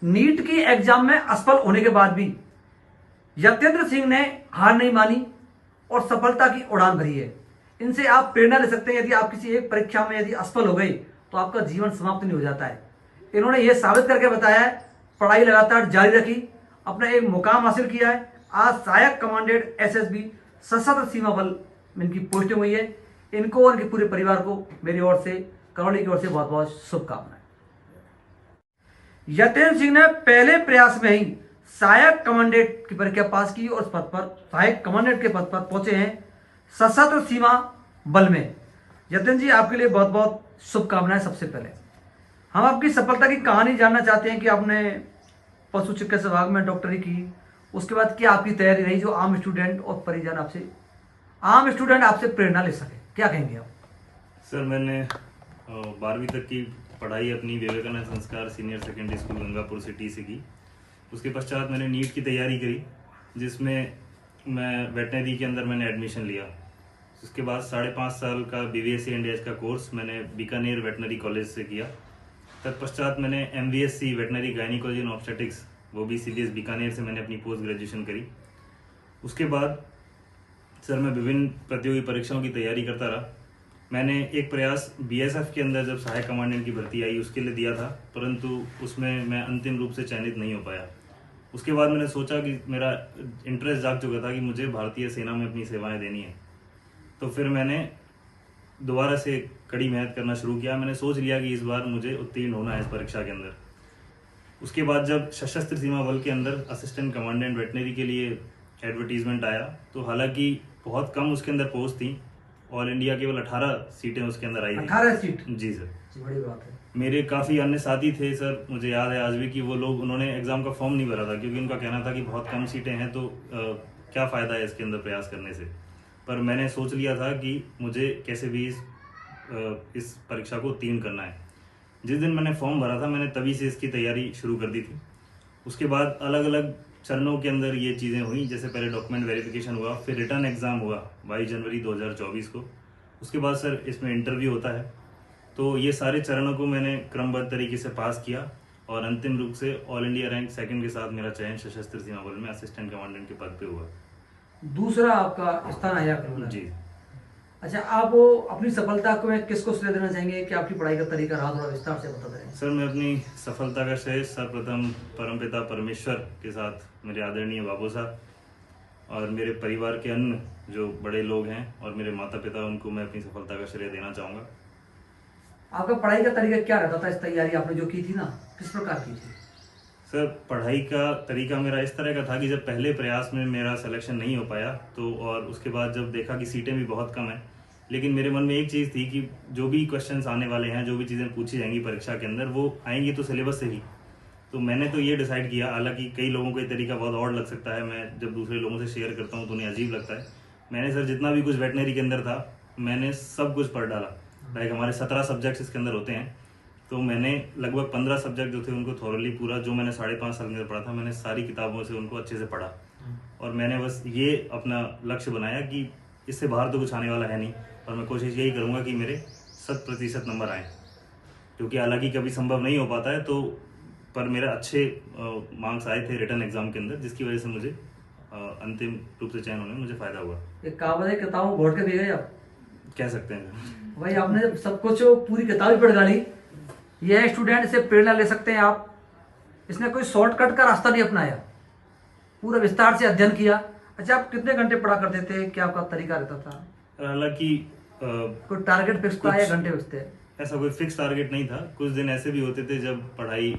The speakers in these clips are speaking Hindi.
नीट की एग्जाम में असफल होने के बाद भी यतेंद्र सिंह ने हार नहीं मानी और सफलता की उड़ान भरी है। इनसे आप प्रेरणा ले सकते हैं। यदि आप किसी एक परीक्षा में यदि असफल हो गए तो आपका जीवन समाप्त नहीं हो जाता है। इन्होंने यह साबित करके बताया है, पढ़ाई लगातार जारी रखी, अपना एक मुकाम हासिल किया है। आज सहायक कमांडेंट एसएसबी सशस्त्र सीमा बल में इनकी पोस्टिंग हुई है। इनको और इनके पूरे परिवार को मेरी ओर से, करौली की ओर से बहुत बहुत शुभकामनाएं। यतेंद्र सिंह ने पहले प्रयास में ही सहायक कमांडेंट की परीक्षा पास की और उस पद पर सहायक कमांडेंट के पद पर पहुंचे हैं सशस्त्र सीमा बल में। यतेंद्र जी, आपके लिए बहुत बहुत शुभकामनाएं। सबसे पहले हम आपकी सफलता की कहानी जानना चाहते हैं कि आपने पशु चिकित्सा विभाग में डॉक्टरी की, उसके बाद क्या आपकी तैयारी रही जो आम स्टूडेंट और परिजन आपसे प्रेरणा ले सके, क्या कहेंगे आप? सर, मैंने 12वीं तक की पढ़ाई अपनी विवेकानंद संस्कार senior secondary school Gangapur city से की। उसके पश्चात मैंने नीट की तैयारी करी, जिसमें मैं वेटनरी के अंदर मैंने एडमिशन लिया। उसके बाद 5.5 साल का BVSC इंडिया का कोर्स मैंने बीकानेर वेटनरी कॉलेज से किया। तत्पश्चात मैंने MVSC veterinary gynaecology and obstetrics, वो भी CBS बीकानेर से मैंने अपनी पोस्ट ग्रेजुएशन करी। उसके बाद सर मैं विभिन्न प्रतियोगी परीक्षाओं की तैयारी करता रहा। मैंने एक प्रयास BSF के अंदर जब सहायक कमांडेंट की भर्ती आई उसके लिए दिया था, परंतु उसमें मैं अंतिम रूप से चयनित नहीं हो पाया। उसके बाद मैंने सोचा कि मेरा इंटरेस्ट जाग चुका था कि मुझे भारतीय सेना में अपनी सेवाएं देनी है। तो फिर मैंने दोबारा से कड़ी मेहनत करना शुरू किया। मैंने सोच लिया कि इस बार मुझे उत्तीर्ण होना है इस परीक्षा के अंदर। उसके बाद जब सशस्त्र सीमा बल के अंदर असिस्टेंट कमांडेंट वेटनरी के लिए एडवर्टीजमेंट आया, तो हालांकि बहुत कम उसके अंदर पोस्ट थी। ऑल इंडिया केवल 18 सीटें उसके अंदर आई थी। 18 सीट? जी सर, बड़ी बात है। मेरे काफ़ी अन्य साथी थे सर, मुझे याद है आज भी कि वो लोग, उन्होंने एग्ज़ाम का फॉर्म नहीं भरा था क्योंकि उनका कहना था कि बहुत कम सीटें हैं तो क्या फ़ायदा है इसके अंदर प्रयास करने से। पर मैंने सोच लिया था कि मुझे कैसे भी इस परीक्षा को उत्तीर्ण करना है। जिस दिन मैंने फॉर्म भरा था मैंने तभी से इसकी तैयारी शुरू कर दी थी। उसके बाद अलग अलग चरणों के अंदर ये चीज़ें हुई, जैसे पहले डॉक्यूमेंट वेरिफिकेशन हुआ, फिर रिटर्न एग्ज़ाम हुआ 22 जनवरी 2024 को। उसके बाद सर इसमें इंटरव्यू होता है। तो ये सारे चरणों को मैंने क्रमबद्ध तरीके से पास किया और अंतिम रूप से ऑल इंडिया रैंक 2nd के साथ मेरा चयन सशस्त्र सीमा बल में असिस्टेंट कमांडेंट के पद पे हुआ। दूसरा आपका स्थान आया करौली। जी। अच्छा, आप अपनी सफलता को मैं किसको श्रेय देना चाहेंगे कि आपकी पढ़ाई का तरीका रहा, थोड़ा विस्तार से बता दें। सर, मैं अपनी सफलता का श्रेय सर्वप्रथम परमपिता परमेश्वर के साथ मेरे आदरणीय बाबू साहब और मेरे परिवार के अन्य जो बड़े लोग हैं और मेरे माता पिता, उनको मैं अपनी सफलता का श्रेय देना चाहूँगा। आपका पढ़ाई का तरीका क्या रहता था? इस तैयारी आपने जो की थी ना, किस प्रकार की थी? सर, पढ़ाई का तरीका मेरा इस तरह का था कि जब पहले प्रयास में मेरा सिलेक्शन नहीं हो पाया तो, और उसके बाद जब देखा कि सीटें भी बहुत कम हैं, लेकिन मेरे मन में एक चीज़ थी कि जो भी क्वेश्चंस आने वाले हैं, जो भी चीज़ें पूछी जाएंगी परीक्षा के अंदर, वो आएंगी तो सिलेबस से ही। तो मैंने तो ये डिसाइड किया, हालांकि कई लोगों को ये तरीका बहुत और लग सकता है, मैं जब दूसरे लोगों से शेयर करता हूँ तो उन्हें अजीब लगता है। मैंने सर जितना भी कुछ वेटनरी के अंदर था मैंने सब कुछ पढ़ डाला। लाइक हमारे 17 सब्जेक्ट्स इसके अंदर होते हैं, तो मैंने लगभग 15 सब्जेक्ट जो थे उनको थॉरली पूरा, जो मैंने 5.5 साल के अंदर पढ़ा था, मैंने सारी किताबों से उनको अच्छे से पढ़ा। और मैंने बस ये अपना लक्ष्य बनाया कि इससे बाहर तो कुछ आने वाला है नहीं, और मैं कोशिश यही करूँगा कि मेरे 100% नंबर आएँ, क्योंकि हालांकि कभी संभव नहीं हो पाता है। तो पर मेरे अच्छे मार्क्स आए थे रिटर्न एग्जाम के अंदर, जिसकी वजह से मुझे अंतिम रूप से चयन होने में मुझे फायदा हुआ। एक कहावत है, किताबों घोट के भी गए आप, कह सकते हैं भाई। आपने सब कुछ पूरी किताब ही पढ़ डाली। यह स्टूडेंट से प्रेरणा ले सकते हैं आप। इसने कोई शॉर्टकट का रास्ता नहीं अपनाया, पूरा विस्तार से अध्ययन किया। अच्छा, आप कितने घंटे पढ़ा करते थे, क्या आपका तरीका रहता था? हालांकि कोई टारगेट फिक्स था या घंटे फिक्स थे? ऐसा कोई फिक्स टारगेट नहीं था। कुछ दिन ऐसे भी होते थे जब पढ़ाई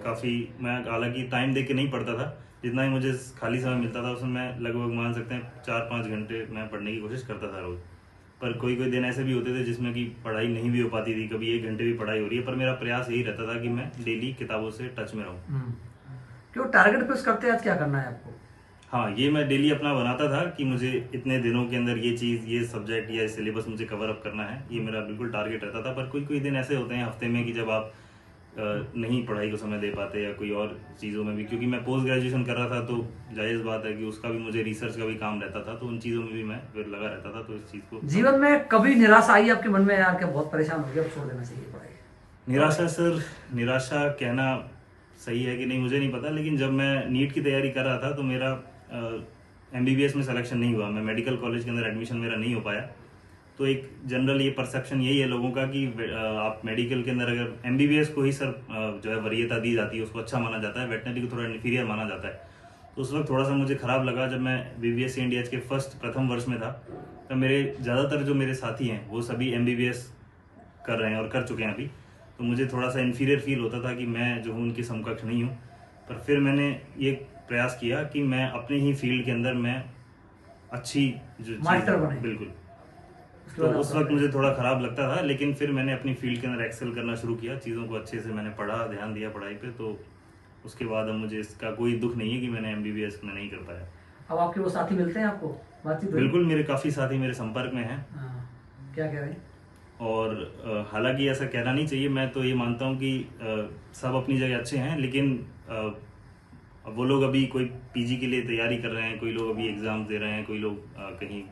काफ़ी, मैं हालांकि टाइम दे के नहीं पढ़ता था, जितना ही मुझे खाली समय मिलता था उसमें मैं लगभग मान सकते हैं 4-5 घंटे मैं पढ़ने की कोशिश करता था रोज़। पर कोई कोई दिन ऐसे भी होते थे जिसमें कि पढ़ाई नहीं भी हो पाती थी, कभी 1 घंटे भी पढ़ाई हो रही है, पर मेरा प्रयास यही रहता था कि मैं डेली किताबों से टच में रहूँ। क्यों टारगेट फिक्स करते हैं? आज क्या करना है आपको? हाँ, ये मैं डेली अपना बनाता था कि मुझे इतने दिनों के अंदर ये चीज़, ये सब्जेक्ट या सिलेबस मुझे कवर अप करना है, ये मेरा बिल्कुल टारगेट रहता था। पर कोई कोई दिन ऐसे होते हैं हफ्ते में कि जब आप नहीं पढ़ाई को समय दे पाते, या कोई और चीज़ों में भी, क्योंकि मैं पोस्ट ग्रेजुएशन कर रहा था तो जायज़ बात है कि उसका भी मुझे रिसर्च का भी काम रहता था, तो उन चीज़ों में भी मैं फिर लगा रहता था। तो इस चीज़ को, जीवन में कभी निराशा आई आपके मन में, यार क्या बहुत परेशान हो गया, अब छोड़ देना चाहिए पढ़ाई? निराशा सर, निराशा कहना सही है कि नहीं मुझे नहीं पता, लेकिन जब मैं नीट की तैयारी कर रहा था तो मेरा MBBS में सिलेक्शन नहीं हुआ, मैं मेडिकल कॉलेज के अंदर एडमिशन मेरा नहीं हो पाया। तो एक जनरल ये परसेप्शन यही है लोगों का कि आप मेडिकल के अंदर अगर MBBS को ही सर जो है वरीयता दी जाती है, उसको अच्छा माना जाता है, वेटनरी को थोड़ा इन्फीरियर माना जाता है। तो उस वक्त थोड़ा सा मुझे खराब लगा जब मैं BBSc इंडिया के प्रथम वर्ष में था। तो मेरे ज़्यादातर जो मेरे साथी हैं वो सभी MBBS कर रहे हैं और कर चुके हैं अभी। तो मुझे थोड़ा सा इन्फीरियर फील होता था कि मैं जो हूँ उनकी समकक्ष नहीं हूँ। पर फिर मैंने ये प्रयास किया कि मैं अपने ही फील्ड के अंदर मैं अच्छी जो मास्टर बने। बिल्कुल। उसके तो बाद उस आप वक्त मुझे थोड़ा खराब लगता था, लेकिन फिर मैंने अपनी फील्ड के अंदर एक्सेल करना शुरू किया, चीज़ों को अच्छे से मैंने पढ़ा, ध्यान दिया पढ़ाई पे। तो उसके बाद अब मुझे इसका कोई दुख नहीं है कि मैंने MBBS में नहीं कर पाया। अब आपके वो साथी मिलते हैं आपको, बातचीत हुई? बिल्कुल, मेरे काफ़ी साथी मेरे संपर्क में हैं। हाँ, क्या कह रहे हैं? और हालांकि ऐसा कहना नहीं चाहिए, मैं तो ये मानता हूँ कि सब अपनी जगह अच्छे हैं, लेकिन वो लोग अभी कोई PG के लिए तैयारी कर रहे हैं, कोई लोग अभी एग्जाम दे रहे हैं, कोई लोग कहीं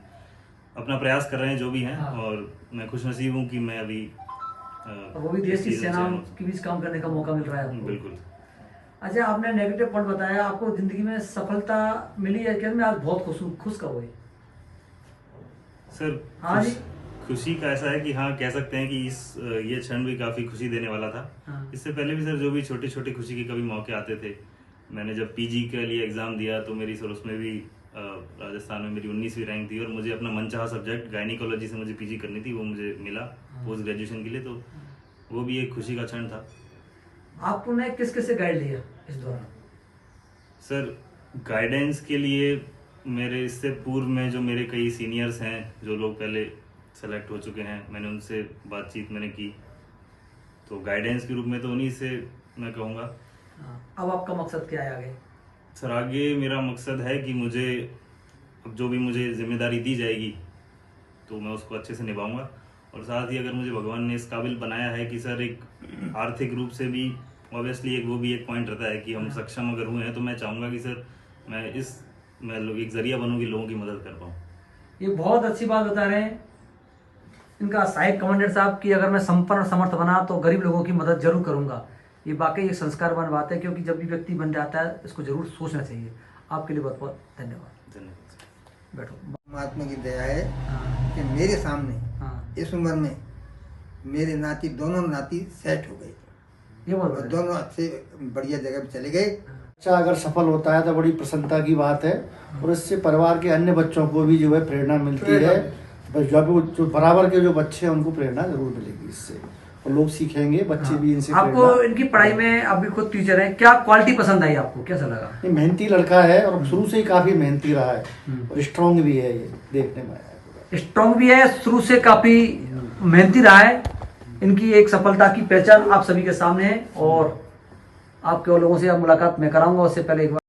अपना प्रयास कर रहे हैं, जो भी हैं। हाँ। और मैं खुशनसीब हूँ कि मैं अभी और वो भी देश की सेना के बीच काम करने का मौका मिल रहा है आपको। बिल्कुल। अच्छा, आपने नेगेटिव पॉइंट बताया, आपको जिंदगी में सफलता मिली है क्या? मैं आज बहुत खुश कब हुई सर? हाँ जी। खुशी का ऐसा है कि हाँ, कह सकते हैं कि ये क्षण भी काफ़ी खुशी देने वाला था। हाँ। इससे पहले भी सर जो भी छोटे छोटे खुशी के कभी मौके आते थे, मैंने जब PG के लिए एग्ज़ाम दिया तो मेरी सर उसमें भी राजस्थान में मेरी 19वीं रैंक थी और मुझे अपना मनचाहा सब्जेक्ट गायनिकोलॉजी से मुझे PG करनी थी, वो मुझे मिला पोस्ट ग्रेजुएशन के लिए। तो वो भी एक खुशी का क्षण था। आपने किस किस से गाइड लिया इस दौरान? सर गाइडेंस के लिए मेरे इससे पूर्व में जो मेरे कई सीनियर्स हैं, जो लोग पहले सेलेक्ट हो चुके हैं, मैंने उनसे बातचीत मैंने की। तो गाइडेंस के रूप में तो उन्हीं से मैं कहूँगा। अब आपका मकसद क्या है आगे? सर आगे मेरा मकसद है कि मुझे अब जो भी मुझे जिम्मेदारी दी जाएगी तो मैं उसको अच्छे से निभाऊंगा। और साथ ही अगर मुझे भगवान ने इस काबिल बनाया है कि सर एक आर्थिक रूप से भी ऑब्वियसली वो भी एक पॉइंट रहता है कि हम सक्षम अगर हुए हैं, तो मैं चाहूँगा कि सर मैं एक जरिया बनूँ कि लोगों की मदद कर पाऊँ। ये बहुत अच्छी बात बता रहे हैं इनका सहायक कमांडेंट साहब कि अगर मैं संपन्न और समर्थ बना तो गरीब लोगों की मदद जरूर करूंगा। ये वाकई एक संस्कारवान बात है, क्योंकि जब भी व्यक्ति बन जाता है इसको जरूर सोचना चाहिए। आपके लिए बहुत बहुत धन्यवाद। धन्यवाद। बैठो। परमात्मा की दया है हाँ। कि मेरे सामने हाँ। इस उम्र में मेरे नाती दोनों नाती सेट हो गए ये बहुत और बढ़िया। दोनों अच्छे बढ़िया जगह पे चले गए। बच्चा अगर सफल होता है तो बड़ी प्रसन्नता की बात है और इससे परिवार के अन्य बच्चों को भी जो है प्रेरणा मिलती है। बस जो बराबर के जो बच्चे हैं उनको प्रेरणा जरूर मिलेगी इससे, और लोग सीखेंगे, बच्चे भी इनसे आपको इनकी पढ़ाई में, आप भी खुद टीचर हैं, क्या क्वालिटी पसंद आई आपको, कैसा लगा? ये मेहनती लड़का है और शुरू से ही काफी मेहनती रहा है और स्ट्रांग भी है, ये देखने में आया। स्ट्रॉन्ग भी है, शुरू से काफी मेहनती रहा है। इनकी एक सफलता की पहचान आप सभी के सामने है और आपके और लोगों से अब मुलाकात मैं कराऊंगा। उससे पहले एक बार